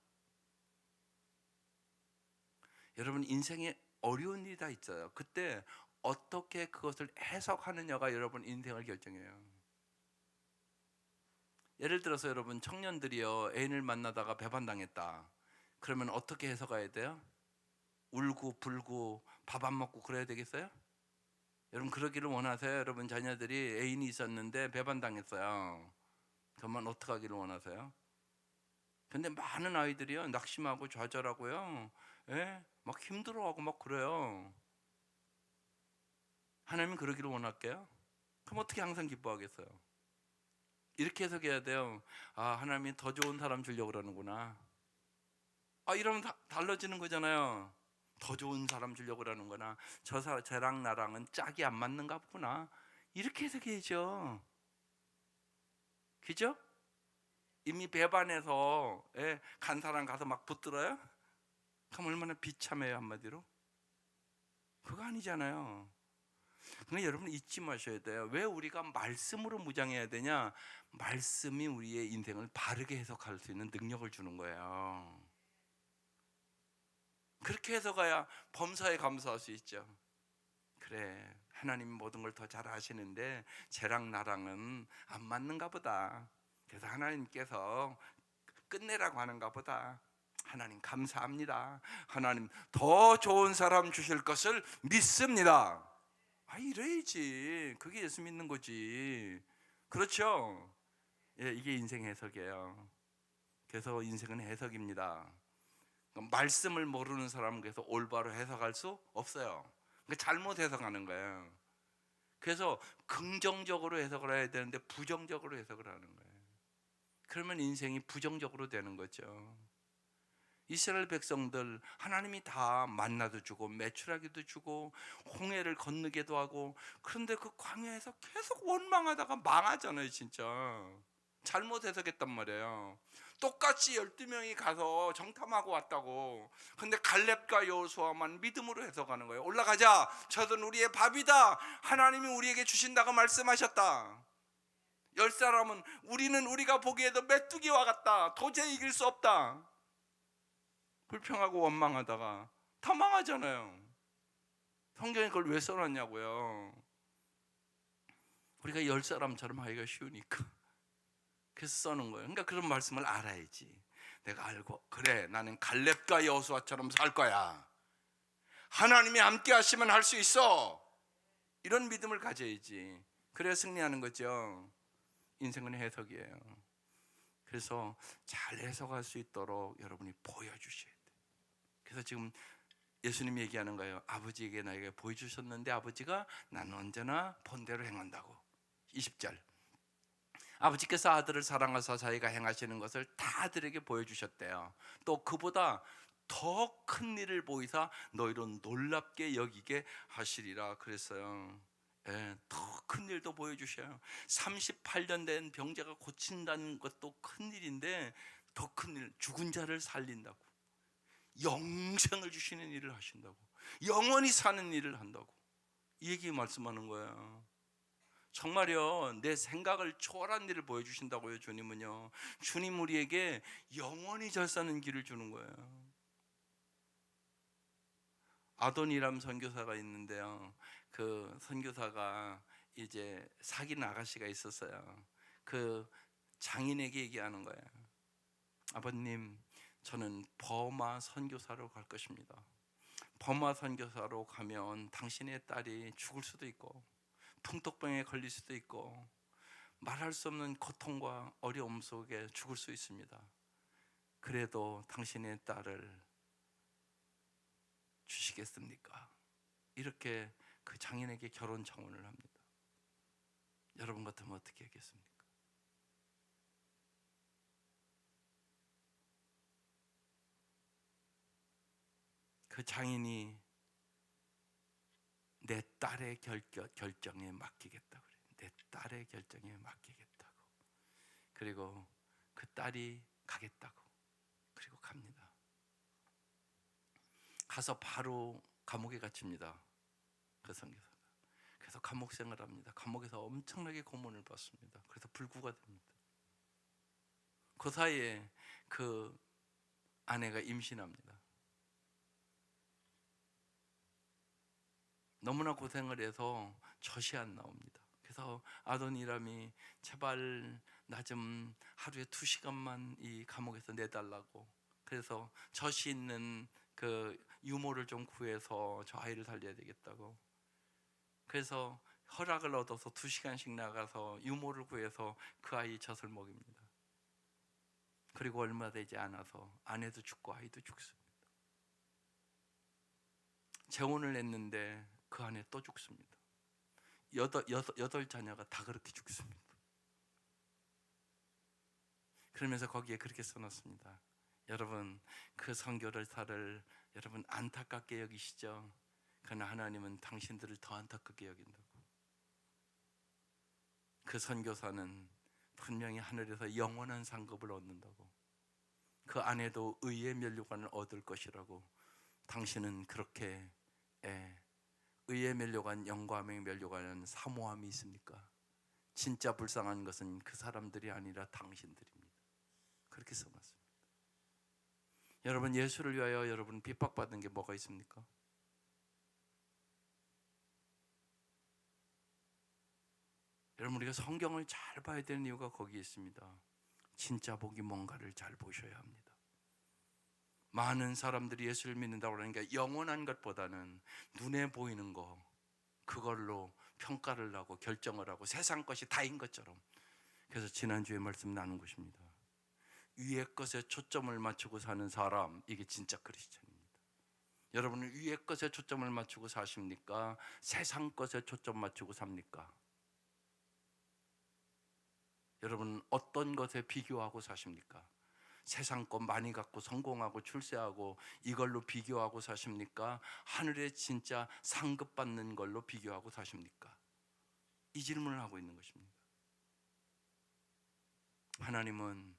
여러분 인생에 어려운 일이 다 있어요. 그때 어떻게 그것을 해석하느냐가 여러분 인생을 결정해요. 예를 들어서 여러분 청년들이요, 애인을 만나다가 배반당했다. 그러면 어떻게 해석해야 돼요? 울고 불고 밥 안 먹고 그래야 되겠어요? 여러분 그러기를 원하세요? 여러분 자녀들이 애인이 있었는데 배반당했어요. 그러면 어떻게 하기를 원하세요? 근데 많은 아이들이요 낙심하고 좌절하고요, 예? 막 힘들어하고 막 그래요. 하나님은 그러기를 원할게요? 그럼 어떻게 항상 기뻐하겠어요? 이렇게 해석해야 돼요. 아, 하나님이 더 좋은 사람 주려고 그러는구나. 아, 이러면 달라지는 거잖아요. 더 좋은 사람 주려고 그러는 거나 쟤랑 나랑은 짝이 안 맞는가 보구나. 이렇게 해석해야죠. 그죠? 이미 배반해서 간 사람 가서 막 붙들어요? 그럼 얼마나 비참해요. 한마디로 그거 아니잖아요. 그러니까 여러분 잊지 마셔야 돼요. 왜 우리가 말씀으로 무장해야 되냐? 말씀이 우리의 인생을 바르게 해석할 수 있는 능력을 주는 거예요. 그렇게 해석해야 범사에 감사할 수 있죠. 그래, 하나님 모든 걸 더 잘 아시는데 쟤랑 나랑은 안 맞는가 보다. 그래서 하나님께서 끝내라고 하는가 보다. 하나님 감사합니다. 하나님 더 좋은 사람 주실 것을 믿습니다. 아, 이래야지. 그게 예수 믿는 거지. 그렇죠? 예, 이게 인생 해석이에요. 그래서 인생은 해석입니다. 말씀을 모르는 사람은 그래서 올바로 해석할 수 없어요. 잘못 해석하는 거예요. 그래서 긍정적으로 해석을 해야 되는데 부정적으로 해석을 하는 거예요. 그러면 인생이 부정적으로 되는 거죠. 이스라엘 백성들 하나님이 다 만나도 주고 메추라기도 주고 홍해를 건너게도 하고, 그런데 그 광야에서 계속 원망하다가 망하잖아요. 진짜 잘못 해석했단 말이에요. 똑같이 12명이 가서 정탐하고 왔다고. 근데 갈렙과 여호수아만 믿음으로 해석하는 거예요. 올라가자, 저들은 우리의 밥이다, 하나님이 우리에게 주신다고 말씀하셨다. 10사람은 우리는 우리가 보기에도 메뚜기와 같다, 도저히 이길 수 없다. 불평하고 원망하다가 다 망하잖아요. 성경에 그걸 왜 써놨냐고요. 우리가 열 사람처럼 하기가 쉬우니까 그래서 써는 거예요. 그러니까 그런 말씀을 알아야지. 내가 알고 그래, 나는 갈렙과 여호수아처럼 살 거야. 하나님이 함께 하시면 할 수 있어. 이런 믿음을 가져야지. 그래야 승리하는 거죠. 인생은 해석이에요. 그래서 잘 해석할 수 있도록 여러분이 보여주셔야 돼요. 그래서 지금 예수님이 얘기하는 거예요. 아버지에게 나에게 보여주셨는데 아버지가 나는 언제나 본대로 행한다고. 20절, 아버지께서 아들을 사랑하사 자기가 행하시는 것을 다 아들에게 보여주셨대요. 또 그보다 더 큰 일을 보이사 너희로 놀랍게 여기게 하시리라 그랬어요. 예, 더 큰 일도 보여주셔요. 38년 된 병자가 고친다는 것도 큰 일인데 더 큰 일, 죽은 자를 살린다고, 영생을 주시는 일을 하신다고, 영원히 사는 일을 한다고, 이 얘기 말씀하는 거예요. 정말요, 내 생각을 초월한 일을 보여주신다고요. 주님은요, 주님 우리에게 영원히 잘 사는 길을 주는 거예요. 아도니람 선교사가 있는데요, 그 선교사가 이제 사귄 아가씨가 있었어요. 그 장인에게 얘기하는 거예요. 아버님, 저는 버마 선교사로 갈 것입니다. 버마 선교사로 가면 당신의 딸이 죽을 수도 있고 풍토병에 걸릴 수도 있고 말할 수 없는 고통과 어려움 속에 죽을 수 있습니다. 그래도 당신의 딸을 주시겠습니까? 이렇게 그 장인에게 결혼 청혼을 합니다. 여러분 같으면 어떻게 하겠습니까? 그 장인이 내 딸의 결정에 맡기겠다고 그래요. 내 딸의 결정에 맡기겠다고. 그리고 그 딸이 가겠다고. 그리고 갑니다. 가서 바로 감옥에 갇힙니다. 그 선교사가. 그래서 감옥 생활을 합니다. 감옥에서 엄청나게 고문을 받습니다. 그래서 불구가 됩니다. 그 사이에 그 아내가 임신합니다. 너무나 고생을 해서 젖이 안 나옵니다. 그래서 아도니람이 제발 나 좀 하루에 2시간만 이 감옥에서 내달라고, 그래서 젖이 있는 그 유모를 좀 구해서 저 아이를 살려야 되겠다고, 그래서 허락을 얻어서 2시간씩 나가서 유모를 구해서 그 아이 젖을 먹입니다. 그리고 얼마 되지 않아서 아내도 죽고 아이도 죽습니다. 재혼을 했는데 그 아내 또 죽습니다. 여덟 자녀가 다 그렇게 죽습니다. 그러면서 거기에 그렇게 써놨습니다. 여러분, 그 선교사를 여러분 안타깝게 여기시죠? 그러나 하나님은 당신들을 더 안타깝게 여긴다고. 그 선교사는 분명히 하늘에서 영원한 상급을 얻는다고, 그 아내도 의의 면류관을 얻을 것이라고. 당신은 그렇게 의의 면류관, 영광의 면류관은 사모함이 있습니까? 진짜 불쌍한 것은 그 사람들이 아니라 당신들입니다. 그렇게 써놨습니다. 여러분, 예수를 위하여 여러분 핍박받는 게 뭐가 있습니까? 여러분, 우리가 성경을 잘 봐야 되는 이유가 거기에 있습니다. 진짜 복이 뭔가를 잘 보셔야 합니다. 많은 사람들이 예수를 믿는다고 그러니까 영원한 것보다는 눈에 보이는 거, 그걸로 평가를 하고 결정을 하고 세상 것이 다인 것처럼. 그래서 지난주에 말씀 나눈 것입니다. 위의 것에 초점을 맞추고 사는 사람, 이게 진짜 크리스천입니다. 여러분은 위의 것에 초점을 맞추고 사십니까? 세상 것에 초점 맞추고 삽니까? 여러분 어떤 것에 비교하고 사십니까? 세상 것 많이 갖고 성공하고 출세하고 이걸로 비교하고 사십니까? 하늘에 진짜 상급 받는 걸로 비교하고 사십니까? 이 질문을 하고 있는 것입니다. 하나님은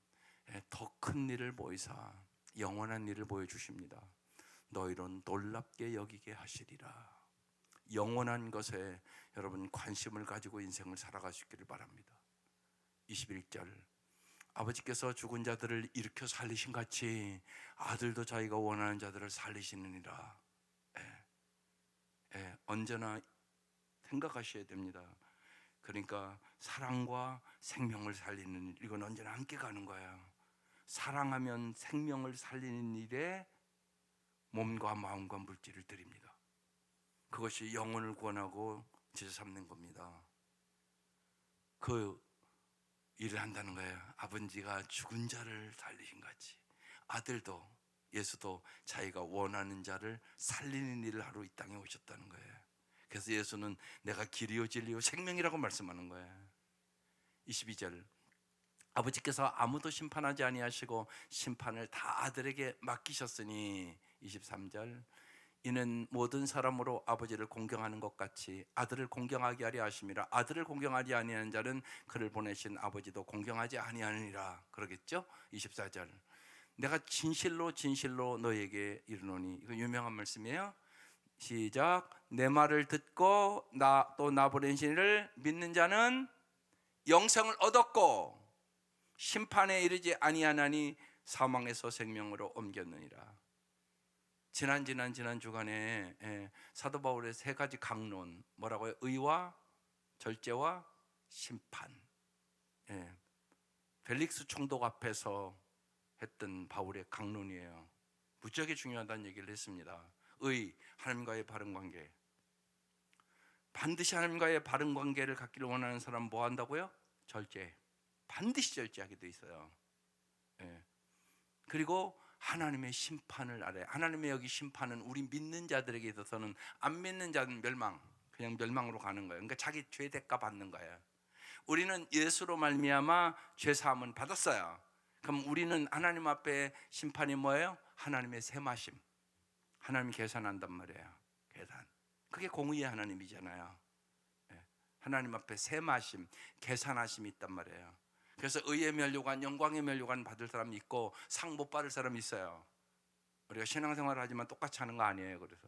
더 큰 일을 보이사 영원한 일을 보여주십니다. 너희로 놀랍게 여기게 하시리라. 영원한 것에 여러분 관심을 가지고 인생을 살아가시기를 바랍니다. 21절, 아버지께서 죽은 자들을 일으켜 살리신 같이 아들도 자기가 원하는 자들을 살리시느니라. 언제나 생각하셔야 됩니다. 그러니까 사랑과 생명을 살리는 일, 이건 언제나 함께 가는 거예요. 사랑하면 생명을 살리는 일에 몸과 마음과 물질을 드립니다. 그것이 영혼을 구원하고 제자 삼는 겁니다. 그 일을 한다는 거예요. 아버지가 죽은 자를 살리신 같이 아들도, 예수도 자기가 원하는 자를 살리는 일을 하러 이 땅에 오셨다는 거예요. 그래서 예수는 내가 길이요 진리요 생명이라고 말씀하는 거예요. 22절, 아버지께서 아무도 심판하지 아니하시고 심판을 다 아들에게 맡기셨으니, 23절, 이는 모든 사람으로 아버지를 공경하는 것 같이 아들을 공경하게 하려 하심이라. 아들을 공경하지 아니하는 자는 그를 보내신 아버지도 공경하지 아니하느니라. 그러겠죠? 24절, 내가 진실로 진실로 너에게 이르노니, 이거 유명한 말씀이에요. 시작. 내 말을 듣고 또 나 보내신 이를 믿는 자는 영생을 얻었고 심판에 이르지 아니하나니 사망에서 생명으로 옮겼느니라. 지난 주간에 사도 바울의 세 가지 강론, 뭐라고요? 의와 절제와 심판. 펠릭스 총독 앞에서 했던 바울의 강론이에요. 무지하게 중요하다는 얘기를 했습니다. 의, 하나님과의 바른 관계. 반드시 하나님과의 바른 관계를 갖기를 원하는 사람 뭐 한다고요? 절제. 반드시 절제하게 돼 있어요. 그리고 하나님의 심판을 알아요. 하나님의 여기 심판은 우리 믿는 자들에게 있어서는, 안 믿는 자는 멸망, 그냥 멸망으로 가는 거예요. 그러니까 자기 죄 대가 받는 거예요. 우리는 예수로 말미암아 죄 사함은 받았어요. 그럼 우리는 하나님 앞에 심판이 뭐예요? 하나님의 세마심. 하나님 계산한단 말이에요. 계산. 그게 공의의 하나님이잖아요. 하나님 앞에 세마심, 계산하심이 있단 말이에요. 그래서 의의 면류관, 영광의 면류관 받을 사람이 있고 상 못 받을 사람이 있어요. 우리가 신앙생활을 하지만 똑같이 하는 거 아니에요. 그래서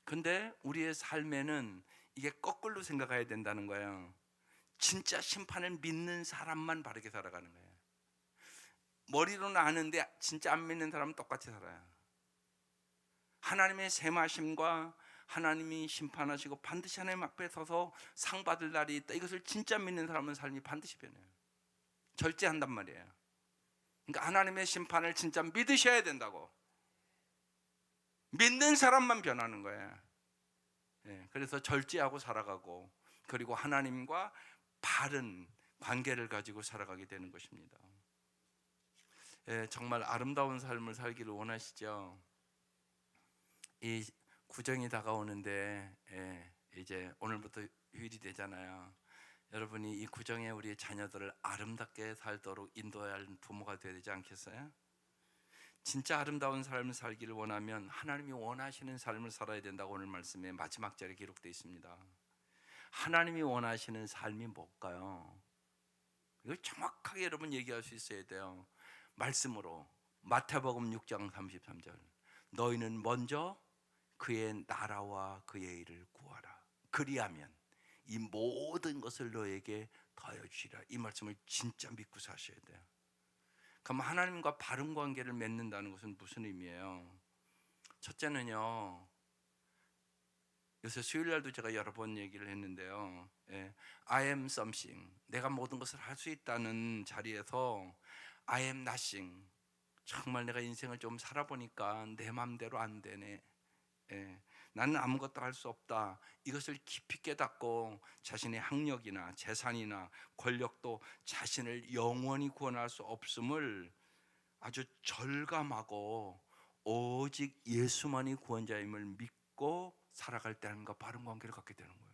근데 우리의 삶에는 이게 거꾸로 생각해야 된다는 거예요. 진짜 심판을 믿는 사람만 바르게 살아가는 거예요. 머리로는 아는데 진짜 안 믿는 사람은 똑같이 살아요. 하나님의 세마심과 하나님이 심판하시고 반드시 하나님 앞에 서서 상 받을 날이 있다, 이것을 진짜 믿는 사람은 삶이 반드시 변해요. 절제한단 말이에요. 그러니까 하나님의 심판을 진짜 믿으셔야 된다고. 믿는 사람만 변하는 거예요. 그래서 절제하고 살아가고, 그리고 하나님과 바른 관계를 가지고 살아가게 되는 것입니다. 정말 아름다운 삶을 살기를 원하시죠? 이 구정이 다가오는데 이제 오늘부터 휴일이 되잖아요. 여러분이 이 구정에 우리의 자녀들을 아름답게 살도록 인도해야 할 부모가 되어야 되지 않겠어요? 진짜 아름다운 삶을 살기를 원하면 하나님이 원하시는 삶을 살아야 된다고 오늘 말씀에 마지막 절에 기록되어 있습니다. 하나님이 원하시는 삶이 뭘까요? 이걸 정확하게 여러분 얘기할 수 있어야 돼요. 말씀으로. 마태복음 6장 33절, 너희는 먼저 그의 나라와 그의 일을 구하라. 그리하면 이 모든 것을 너에게 더해주시라. 이 말씀을 진짜 믿고 사셔야 돼요. 그럼 하나님과 바른 관계를 맺는다는 것은 무슨 의미예요? 첫째는요, 요새 수요일날도 제가 여러 번 얘기를 했는데요, I am something, 내가 모든 것을 할 수 있다는 자리에서 I am nothing, 정말 내가 인생을 좀 살아보니까 내 마음대로 안 되네, 나는 아무것도 할 수 없다, 이것을 깊이 깨닫고 자신의 학력이나 재산이나 권력도 자신을 영원히 구원할 수 없음을 아주 절감하고 오직 예수만이 구원자임을 믿고 살아갈 때 하나님과 바른 관계를 갖게 되는 거예요.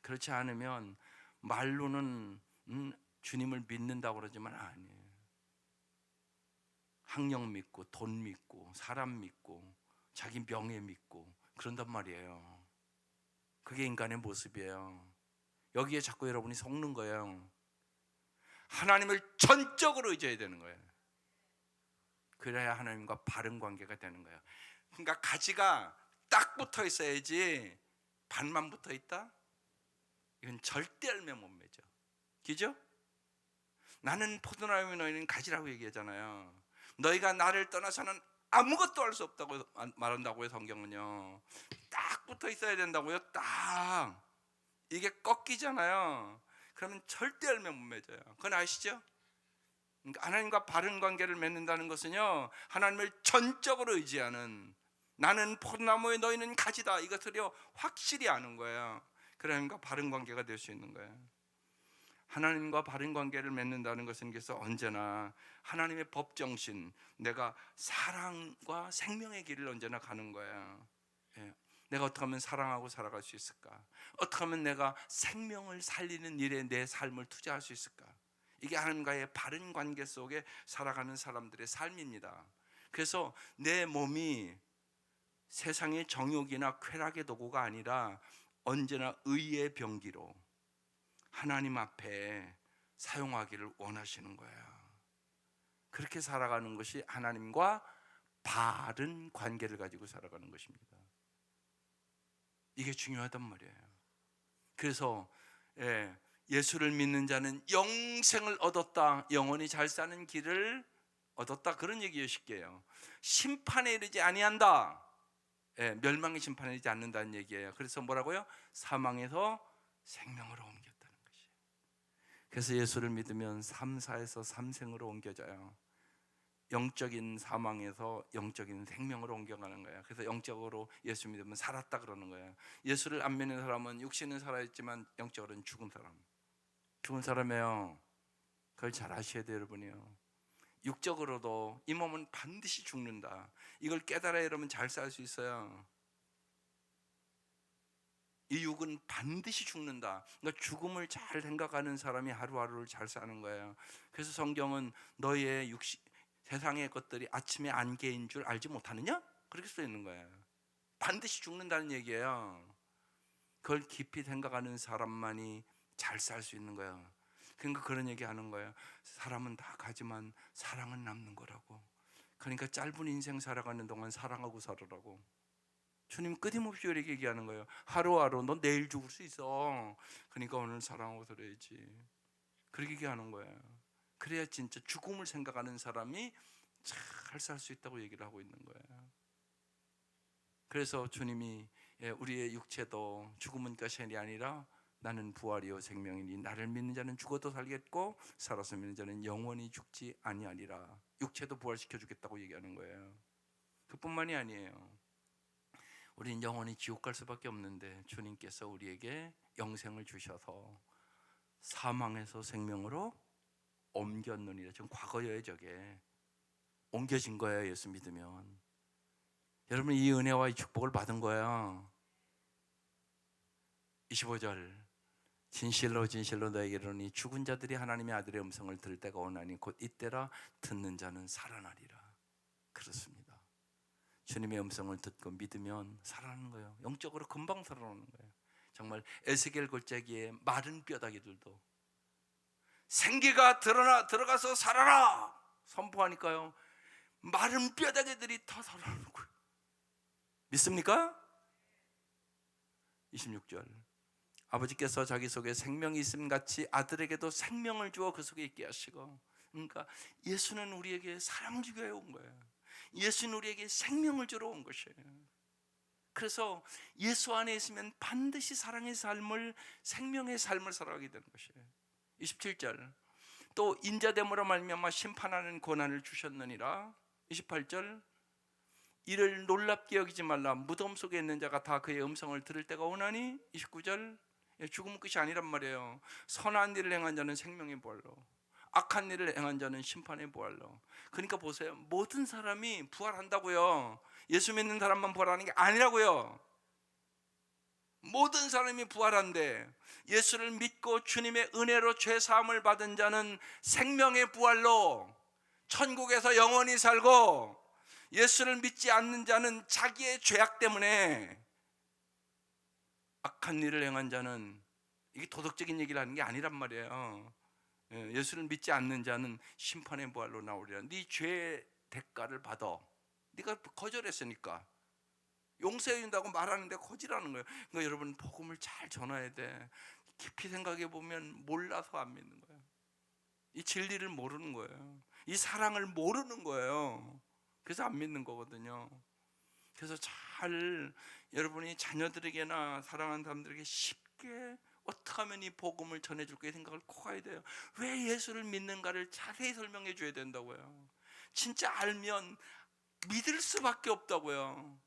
그렇지 않으면 말로는 주님을 믿는다고 그러지만 아니에요. 학력 믿고 돈 믿고 사람 믿고 자기 명예 믿고 그런단 말이에요. 그게 인간의 모습이에요. 여기에 자꾸 여러분이 속는 거예요. 하나님을 전적으로 의지해야 되는 거예요. 그래야 하나님과 바른 관계가 되는 거예요. 그러니까 가지가 딱 붙어 있어야지, 반만 붙어 있다? 이건 절대 열매 못 맺어. 그죠? 나는 포도나무에 너희는 가지라고 얘기하잖아요. 너희가 나를 떠나서는 아무것도 할 수 없다고 말한다고요. 성경은요. 딱 붙어 있어야 된다고요. 딱. 이게 꺾이잖아요. 그러면 절대 열매 못 맺어요. 그건 아시죠? 그러니까 하나님과 바른 관계를 맺는다는 것은요, 하나님을 전적으로 의지하는, 나는 포도나무에 너희는 가지다, 이것을요 확실히 아는 거예요. 하나님과 바른 관계가 될 수 있는 거예요. 하나님과 바른 관계를 맺는다는 것은 그래서 언제나 하나님의 법정신, 내가 사랑과 생명의 길을 언제나 가는 거예요. 예. 내가 어떻게 하면 사랑하고 살아갈 수 있을까? 어떻게 하면 내가 생명을 살리는 일에 내 삶을 투자할 수 있을까? 이게 하나님과의 바른 관계 속에 살아가는 사람들의 삶입니다. 그래서 내 몸이 세상의 정욕이나 쾌락의 도구가 아니라 언제나 의의 병기로 하나님 앞에 사용하기를 원하시는 거예요. 그렇게 살아가는 것이 하나님과 바른 관계를 가지고 살아가는 것입니다. 이게 중요하단 말이에요. 그래서 예수를 믿는 자는 영생을 얻었다, 영원히 잘 사는 길을 얻었다, 그런 얘기예요. 쉽게요. 심판에 이르지 아니한다, 멸망의 심판에 이르지 않는다는 얘기예요. 그래서 뭐라고요? 사망에서 생명으로 옮겼다는 것이에요. 그래서 예수를 믿으면 3, 4에서 3생으로 옮겨져요. 영적인 사망에서 영적인 생명으로 옮겨가는 거예요. 그래서 영적으로 예수 믿으면 살았다 그러는 거예요. 예수를 안 믿는 사람은 육신은 살아있지만 영적으로는 죽은 사람. 죽은 사람이에요. 그걸 잘 아셔야 돼요, 여러분이요. 육적으로도 이 몸은 반드시 죽는다. 이걸 깨달아야 여러분 잘 살 수 있어요. 이 육은 반드시 죽는다. 그러니까 죽음을 잘 생각하는 사람이 하루하루를 잘 사는 거예요. 그래서 성경은 너희의 세상의 것들이 아침의 안개인 줄 알지 못하느냐? 그렇게 써 있는 거예요. 반드시 죽는다는 얘기예요. 그걸 깊이 생각하는 사람만이 잘 살 수 있는 거예요. 그러니까 그런 얘기 하는 거예요. 사람은 다 가지만 사랑은 남는 거라고. 그러니까 짧은 인생 살아가는 동안 사랑하고 살으라고. 주님 끊임없이 이렇게 얘기하는 거예요. 하루하루 너 내일 죽을 수 있어. 그러니까 오늘 사랑하고 살아야지. 그렇게 얘기하는 거예요. 그래야 진짜 죽음을 생각하는 사람이 잘 살 수 있다고 얘기를 하고 있는 거예요. 그래서 주님이 우리의 육체도 죽음은 것이 아니라 나는 부활이요 생명이니 나를 믿는 자는 죽어도 살겠고 살아서 믿는 자는 영원히 죽지 아니하리라. 육체도 부활시켜 주겠다고 얘기하는 거예요. 그뿐만이 아니에요. 우리는 영원히 지옥 갈 수밖에 없는데 주님께서 우리에게 영생을 주셔서 사망에서 생명으로 옮겼느니라. 지금 과거예요. 저게 옮겨진 거예요. 예수 믿으면. 여러분 이 은혜와 이 축복을 받은 거예요. 25절 진실로 진실로 너에게 이르노니 죽은 자들이 하나님의 아들의 음성을 들을 때가 오나니 곧 이때라 듣는 자는 살아나리라. 그렇습니다. 주님의 음성을 듣고 믿으면 살아나는 거예요. 영적으로 금방 살아나는 거예요. 정말 에스겔 골짜기에 마른 뼈다귀들도 생기가 들어가서 살아라 선포하니까요, 마른 뼈다귀들이 다 살아나는 거예요. 믿습니까? 26절 아버지께서 자기 속에 생명이 있음 같이 아들에게도 생명을 주어 그 속에 있게 하시고. 그러니까 예수는 우리에게 사랑을 주기 위해 온 거예요. 예수는 우리에게 생명을 주러 온 것이에요. 그래서 예수 안에 있으면 반드시 사랑의 삶을, 생명의 삶을 살아가게 되는 것이에요. 27절 또 인자됨으로 말미암아 심판하는 권한을 주셨느니라. 28절 이를 놀랍게 여기지 말라. 무덤 속에 있는 자가 다 그의 음성을 들을 때가 오나니. 29절 죽음은 끝이 아니란 말이에요. 선한 일을 행한 자는 생명의 부활로, 악한 일을 행한 자는 심판의 부활로. 그러니까 보세요, 모든 사람이 부활한다고요. 예수 믿는 사람만 부활하는 게 아니라고요. 모든 사람이 부활한데 예수를 믿고 주님의 은혜로 죄 사함을 받은 자는 생명의 부활로 천국에서 영원히 살고, 예수를 믿지 않는 자는 자기의 죄악 때문에, 악한 일을 행한 자는, 이게 도덕적인 얘기를 하는 게 아니란 말이에요. 예수를 믿지 않는 자는 심판의 부활로 나오리라. 네 죄의 대가를 받아. 네가 거절했으니까 용서해 준다고 말하는데 거절하는 거예요. 그러니까 여러분 복음을 잘 전해야 돼. 깊이 생각해 보면 몰라서 안 믿는 거예요. 이 진리를 모르는 거예요. 이 사랑을 모르는 거예요. 그래서 안 믿는 거거든요. 그래서 잘 여러분이 자녀들에게나 사랑하는 사람들에게 쉽게 어떻게 하면 이 복음을 전해줄까 생각을 꼭 해야 돼요. 왜 예수를 믿는가를 자세히 설명해 줘야 된다고요. 진짜 알면 믿을 수밖에 없다고요.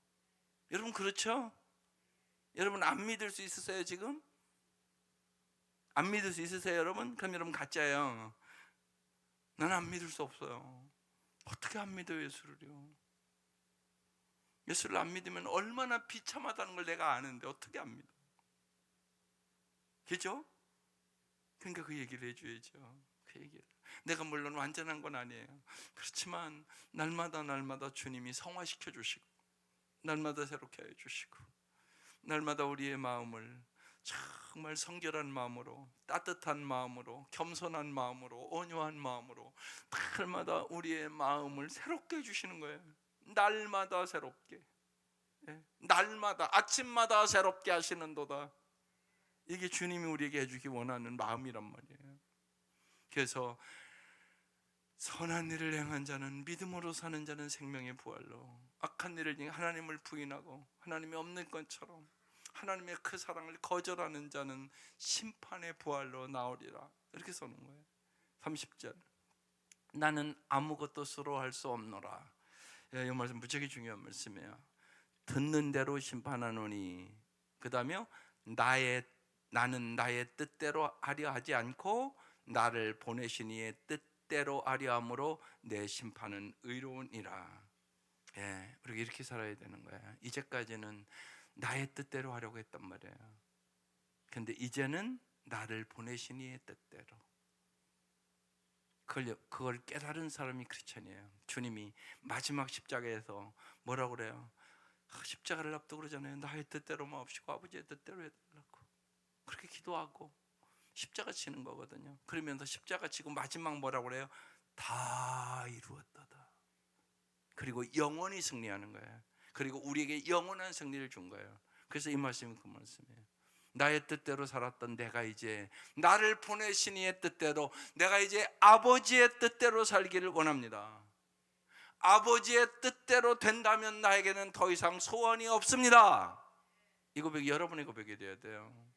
여러분 그렇죠? 여러분 안 믿을 수 있으세요 지금? 안 믿을 수 있으세요 여러분? 그럼 여러분 가짜예요. 나는 안 믿을 수 없어요. 어떻게 안 믿어요 예수를요? 예수를 안 믿으면 얼마나 비참하다는 걸 내가 아는데 어떻게 안 믿어? 그죠? 그러니까 그 얘기를 해줘야죠. 그 얘기를. 내가 물론 완전한 건 아니에요. 그렇지만 날마다 주님이 성화시켜 주시고 날마다 새롭게 해주시고 날마다 우리의 마음을 정말 성결한 마음으로, 따뜻한 마음으로, 겸손한 마음으로, 온유한 마음으로 날마다 우리의 마음을 새롭게 해주시는 거예요. 날마다 새롭게, 날마다 아침마다 새롭게 하시는도다. 이게 주님이 우리에게 해주기 원하는 마음이란 말이에요. 그래서 선한 일을 행한 자는 믿음으로 사는 자는 생명의 부활로, 악한 일을 행해 하나님을 부인하고 하나님이 없는 것처럼 하나님의 그 사랑을 거절하는 자는 심판의 부활로 나오리라. 이렇게 써놓은 거예요. 30절 나는 아무것도 스스로 수 없노라. 이 말씀 무지하게 중요한 말씀이에요. 듣는 대로 심판하노니, 그 다음에 나는 나의 뜻대로 하려 하지 않고 나를 보내신 이의 뜻대로 하려 함으로 내 심판은 의로우니라. 우리가 이렇게 살아야 되는 거야. 이제까지는 나의 뜻대로 하려고 했단 말이에요. 근데 이제는 나를 보내신 이의 뜻대로. 그걸 깨달은 사람이 크리스천이에요. 주님이 마지막 십자가에서 뭐라고 그래요? 십자가를 앞두고 그러잖아요. 나의 뜻대로 마옵시고 아버지의 뜻대로 해달라고. 그렇게 기도하고 십자가 치는 거거든요. 그러면서 십자가 치고 마지막 뭐라고 그래요? 다 이루었다다. 그리고 영원히 승리하는 거예요. 그리고 우리에게 영원한 승리를 준 거예요. 그래서 이 말씀이 그 말씀이에요. 나의 뜻대로 살았던 내가 이제 나를 보내신 이의 뜻대로, 내가 이제 아버지의 뜻대로 살기를 원합니다. 아버지의 뜻대로 된다면 나에게는 더 이상 소원이 없습니다. 이 고백이 여러분의 고백이 되어야 돼요.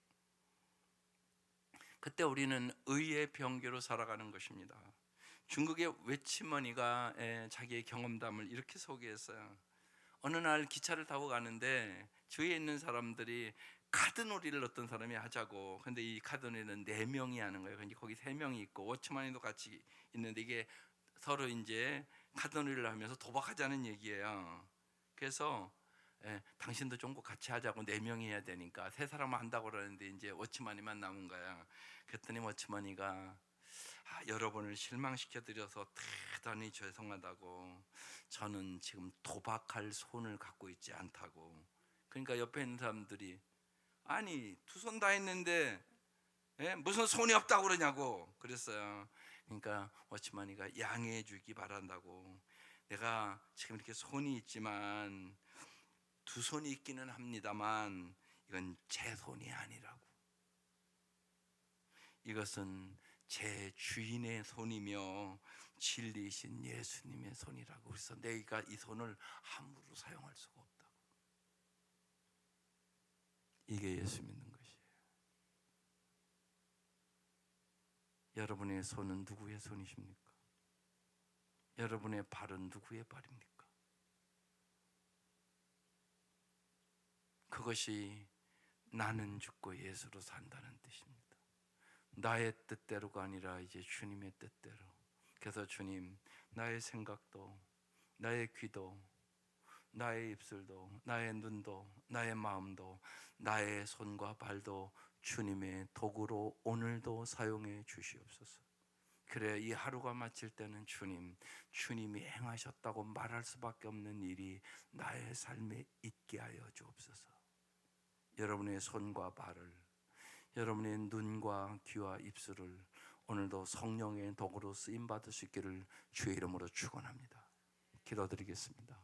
그때 우리는 의의 병기로 살아가는 것입니다. 중국의 웨치머니가 자기의 경험담을 이렇게 소개했어요. 어느 날 기차를 타고 가는데 주위에 있는 사람들이 카드놀이를 어떤 사람이 하자고. 근데 이 카드놀이는 4명이 하는 거예요. 근데 거기 3명이 있고 워치만이도 같이 있는데 이게 서로 이제 카드놀이를 하면서 도박하자는 얘기예요. 그래서 당신도 좀 같이 하자고. 4명이 해야 되니까 3사람만 한다고 그러는데 이제 워치만이만 남은 거야. 그랬더니 워치만이가 여러분을 실망시켜 드려서 대단히 죄송하다고. 저는 지금 도박할 손을 갖고 있지 않다고. 그러니까 옆에 있는 사람들이 아니 2손 다 했는데 무슨 손이 없다고 그러냐고 그랬어요. 그러니까 워치만이가 양해해 주기 바란다고. 내가 지금 이렇게 손이 있지만 2손이 있기는 합니다만 이건 제 손이 아니라고. 이것은 제 주인의 손이며 진리이신 예수님의 손이라고. 그래서 내가 이 손을 함부로 사용할 수가 없다고. 이게 예수 믿는 것이에요. 여러분의 손은 누구의 손이십니까? 여러분의 발은 누구의 발입니까? 그것이 나는 죽고 예수로 산다는 뜻입니다. 나의 뜻대로가 아니라 이제 주님의 뜻대로. 그래서 주님, 나의 생각도, 나의 귀도, 나의 입술도, 나의 눈도, 나의 마음도, 나의 손과 발도 주님의 도구로 오늘도 사용해 주시옵소서. 그래 이 하루가 마칠 때는 주님이 행하셨다고 말할 수밖에 없는 일이 나의 삶에 있게 하여 주옵소서. 여러분의 손과 발을, 여러분의 눈과 귀와 입술을 오늘도 성령의 도구로 쓰임 받을 수 있기를 주의 이름으로 축원합니다. 기도드리겠습니다.